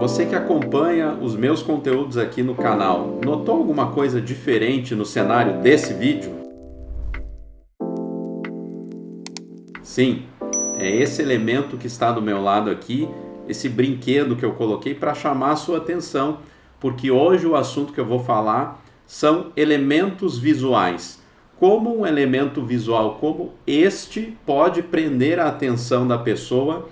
Você que acompanha os meus conteúdos aqui no canal, notou alguma coisa diferente no cenário desse vídeo? Sim, é esse elemento que está do meu lado aqui, esse brinquedo que eu coloquei para chamar a sua atenção, porque hoje o assunto que eu vou falar são elementos visuais. Como um elemento visual como este pode prender a atenção da pessoa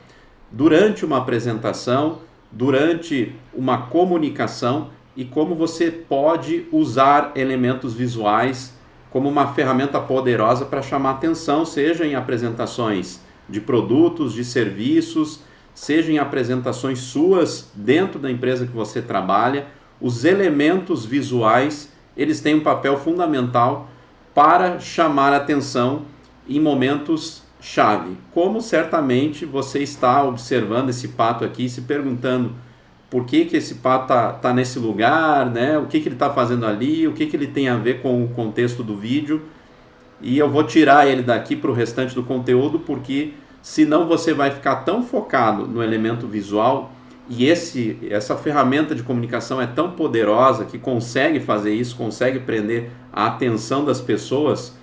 durante uma apresentação, durante uma comunicação, e como você pode usar elementos visuais como uma ferramenta poderosa para chamar atenção, seja em apresentações de produtos, de serviços, seja em apresentações suas dentro da empresa que você trabalha. Os elementos visuais, eles têm um papel fundamental para chamar atenção em momentos chave. Como certamente você está observando esse pato aqui, se perguntando por que esse pato tá nesse lugar, né? O que ele está fazendo ali, o que ele tem a ver com o contexto do vídeo. E eu vou tirar ele daqui para o restante do conteúdo, porque senão você vai ficar tão focado no elemento visual, e essa ferramenta de comunicação é tão poderosa que consegue fazer isso, consegue prender a atenção das pessoas,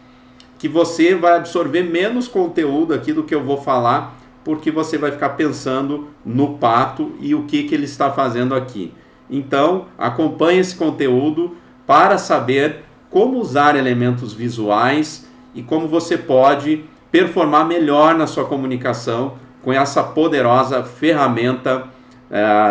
que você vai absorver menos conteúdo aqui do que eu vou falar, porque você vai ficar pensando no pato e o que ele está fazendo aqui. Então, acompanhe esse conteúdo para saber como usar elementos visuais e como você pode performar melhor na sua comunicação com essa poderosa ferramenta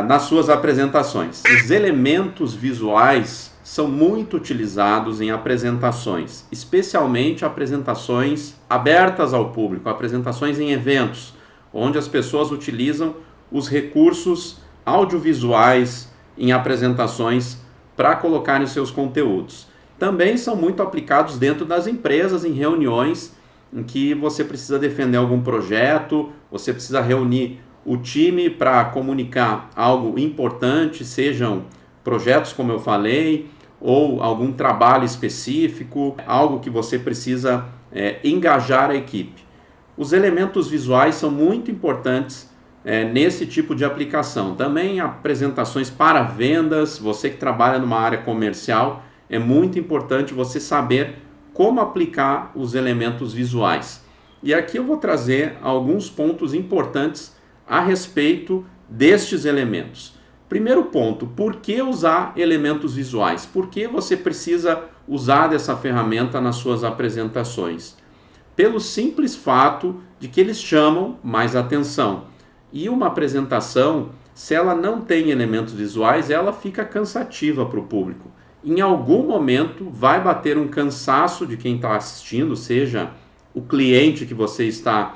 nas suas apresentações. Os elementos visuais são muito utilizados em apresentações, especialmente apresentações abertas ao público, apresentações em eventos, onde as pessoas utilizam os recursos audiovisuais em apresentações para colocar os seus conteúdos. Também são muito aplicados dentro das empresas, em reuniões em que você precisa defender algum projeto, você precisa reunir o time para comunicar algo importante, sejam projetos, como eu falei, ou algum trabalho específico, algo que você precisa engajar a equipe. Os elementos visuais são muito importantes nesse tipo de aplicação. Também apresentações para vendas, você que trabalha numa área comercial, é muito importante você saber como aplicar os elementos visuais. E aqui eu vou trazer alguns pontos importantes a respeito destes elementos. Primeiro ponto, por que usar elementos visuais? Por que você precisa usar dessa ferramenta nas suas apresentações? Pelo simples fato de que eles chamam mais atenção. E uma apresentação, se ela não tem elementos visuais, ela fica cansativa para o público. Em algum momento vai bater um cansaço de quem está assistindo, seja o cliente que você está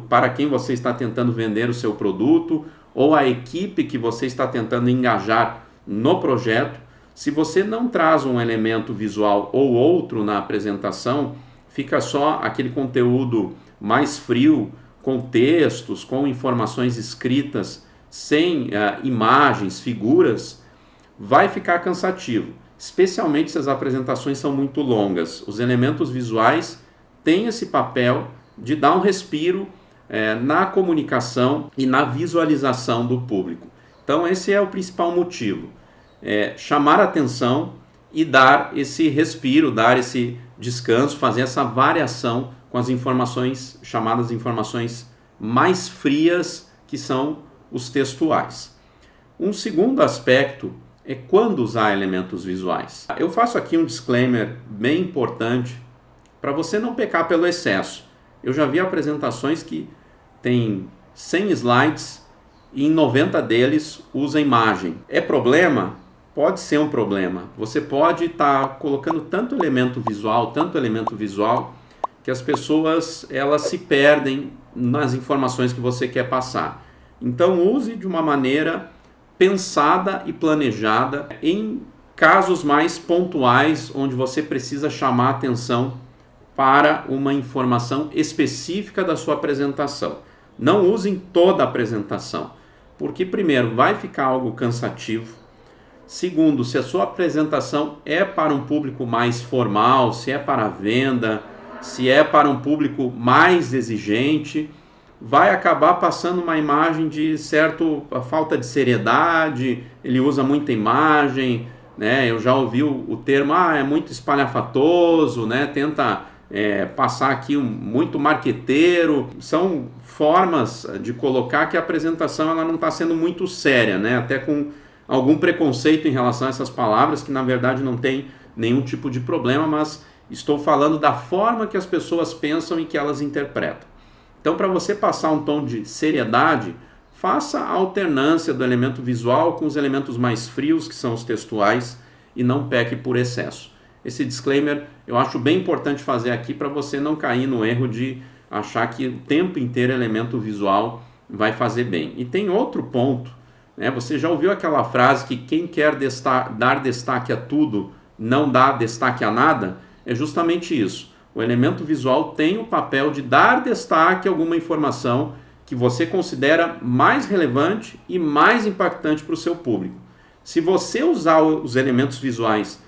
para quem você está tentando vender o seu produto, ou a equipe que você está tentando engajar no projeto. Se você não traz um elemento visual ou outro na apresentação, fica só aquele conteúdo mais frio, com textos, com informações escritas, sem imagens, figuras, vai ficar cansativo, especialmente se as apresentações são muito longas. Os elementos visuais têm esse papel de dar um respiro na comunicação e na visualização do público. Então esse é o principal motivo, chamar a atenção e dar esse respiro, dar esse descanso, fazer essa variação com as informações, chamadas informações mais frias, que são os textuais. Um segundo aspecto é quando usar elementos visuais. Eu faço aqui um disclaimer bem importante para você não pecar pelo excesso. Eu já vi apresentações que tem 100 slides e em 90 deles usa imagem. É problema? Pode ser um problema. Você pode estar colocando tanto elemento visual, que as pessoas elas se perdem nas informações que você quer passar. Então use de uma maneira pensada e planejada em casos mais pontuais, onde você precisa chamar atenção para uma informação específica da sua apresentação. Não use em toda a apresentação, porque primeiro vai ficar algo cansativo. Segundo, se a sua apresentação é para um público mais formal, se é para venda, se é para um público mais exigente, vai acabar passando uma imagem de falta de seriedade, ele usa muita imagem, né? Eu já ouvi o termo, é muito espalhafatoso, né? Tenta passar aqui muito marqueteiro. São formas de colocar que a apresentação ela não está sendo muito séria, né? Até com algum preconceito em relação a essas palavras, que na verdade não tem nenhum tipo de problema, mas estou falando da forma que as pessoas pensam e que elas interpretam. Então, para você passar um tom de seriedade, faça a alternância do elemento visual com os elementos mais frios, que são os textuais, e não peque por excesso. Esse disclaimer eu acho bem importante fazer aqui para você não cair no erro de achar que o tempo inteiro elemento visual vai fazer bem. E tem outro ponto, né? Você já ouviu aquela frase que quem quer dar destaque a tudo não dá destaque a nada? É justamente isso. O elemento visual tem o papel de dar destaque a alguma informação que você considera mais relevante e mais impactante para o seu público. Se você usar os elementos visuais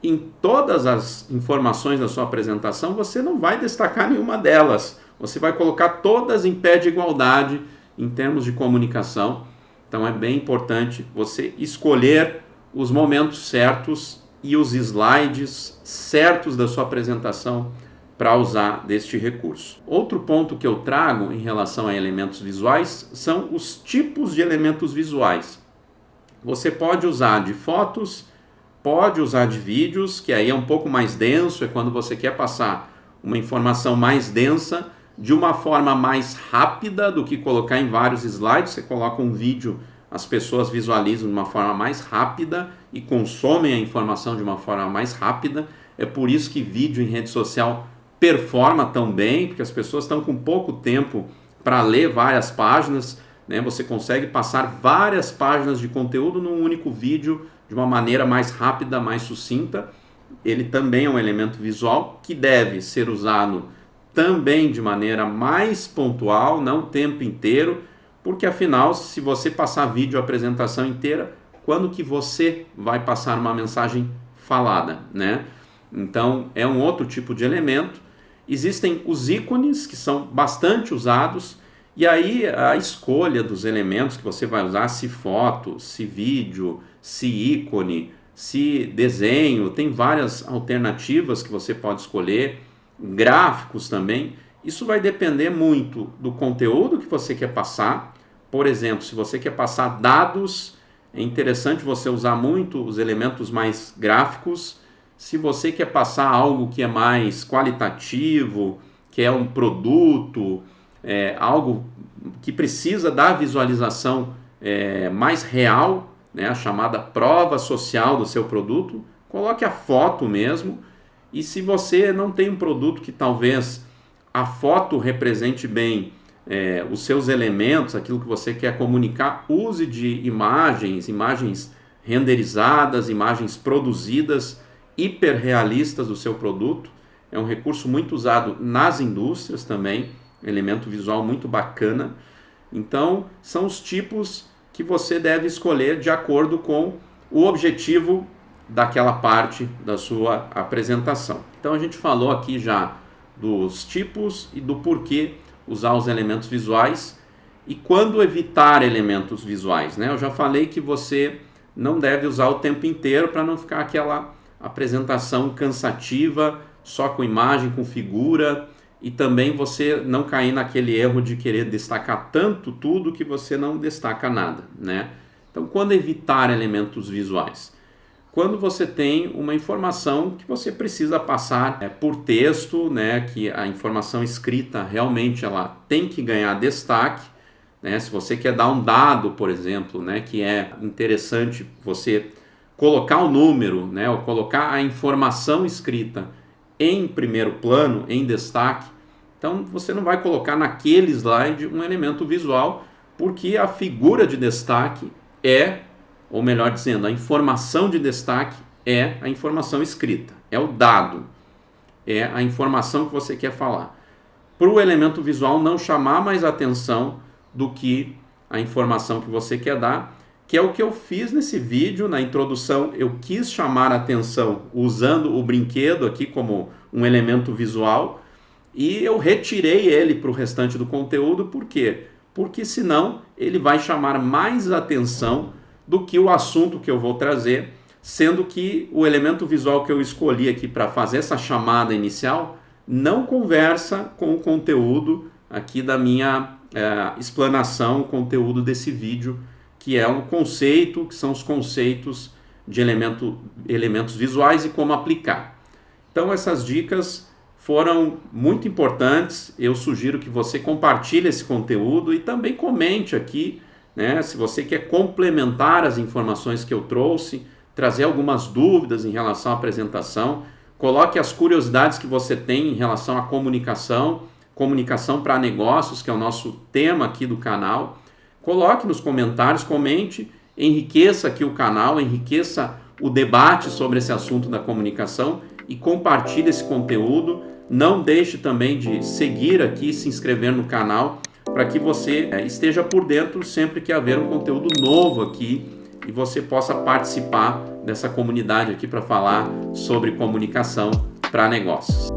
em todas as informações da sua apresentação, você não vai destacar nenhuma delas. Você vai colocar todas em pé de igualdade em termos de comunicação. Então é bem importante você escolher os momentos certos e os slides certos da sua apresentação para usar deste recurso. Outro ponto que eu trago em relação a elementos visuais são os tipos de elementos visuais. Você pode usar de fotos, pode usar de vídeos, que aí é um pouco mais denso, é quando você quer passar uma informação mais densa, de uma forma mais rápida do que colocar em vários slides. Você coloca um vídeo, as pessoas visualizam de uma forma mais rápida e consomem a informação de uma forma mais rápida. É por isso que vídeo em rede social performa tão bem, porque as pessoas estão com pouco tempo para ler várias páginas, né? Você consegue passar várias páginas de conteúdo num único vídeo de uma maneira mais rápida, mais sucinta. Ele também é um elemento visual que deve ser usado também de maneira mais pontual, não o tempo inteiro, porque afinal, se você passar vídeo a apresentação inteira, quando que você vai passar uma mensagem falada, né? Então, é um outro tipo de elemento. Existem os ícones, que são bastante usados, e aí a escolha dos elementos que você vai usar, se foto, se vídeo, se ícone, se desenho, tem várias alternativas que você pode escolher, gráficos também. Isso vai depender muito do conteúdo que você quer passar. Por exemplo, se você quer passar dados, é interessante você usar muito os elementos mais gráficos. Se você quer passar algo que é mais qualitativo, que é um produto, algo que precisa da visualização mais real, né, a chamada prova social do seu produto, coloque a foto mesmo. E se você não tem um produto que talvez a foto represente bem os seus elementos, aquilo que você quer comunicar, use de imagens renderizadas, imagens produzidas, hiperrealistas do seu produto. É um recurso muito usado nas indústrias também, elemento visual muito bacana. Então, são os tipos que você deve escolher de acordo com o objetivo daquela parte da sua apresentação. Então, a gente falou aqui já dos tipos e do porquê usar os elementos visuais e quando evitar elementos visuais, né? Eu já falei que você não deve usar o tempo inteiro para não ficar aquela apresentação cansativa, só com imagem, com figura, e também você não cair naquele erro de querer destacar tanto tudo que você não destaca nada, né? Então, quando evitar elementos visuais? Quando você tem uma informação que você precisa passar por texto, né, que a informação escrita realmente ela tem que ganhar destaque, né? Se você quer dar um dado, por exemplo, né, que é interessante você colocar o número, né, ou colocar a informação escrita em primeiro plano, em destaque, então você não vai colocar naquele slide um elemento visual, porque a figura de destaque ou melhor dizendo, a informação de destaque é a informação escrita, é o dado, é a informação que você quer falar. Para o elemento visual não chamar mais atenção do que a informação que você quer dar, que é o que eu fiz nesse vídeo. Na introdução eu quis chamar a atenção usando o brinquedo aqui como um elemento visual, e eu retirei ele para o restante do conteúdo. Por quê? Porque senão ele vai chamar mais atenção do que o assunto que eu vou trazer, sendo que o elemento visual que eu escolhi aqui para fazer essa chamada inicial não conversa com o conteúdo aqui da minha explanação, o conteúdo desse vídeo, que é um conceito, que são os conceitos de elementos visuais e como aplicar. Então essas dicas foram muito importantes. Eu sugiro que você compartilhe esse conteúdo e também comente aqui, né, se você quer complementar as informações que eu trouxe, trazer algumas dúvidas em relação à apresentação, coloque as curiosidades que você tem em relação à comunicação para negócios, que é o nosso tema aqui do canal. Coloque nos comentários, comente, enriqueça aqui o canal, enriqueça o debate sobre esse assunto da comunicação e compartilhe esse conteúdo. Não deixe também de seguir aqui, se inscrever no canal, para que você esteja por dentro sempre que haver um conteúdo novo aqui e você possa participar dessa comunidade aqui para falar sobre comunicação para negócios.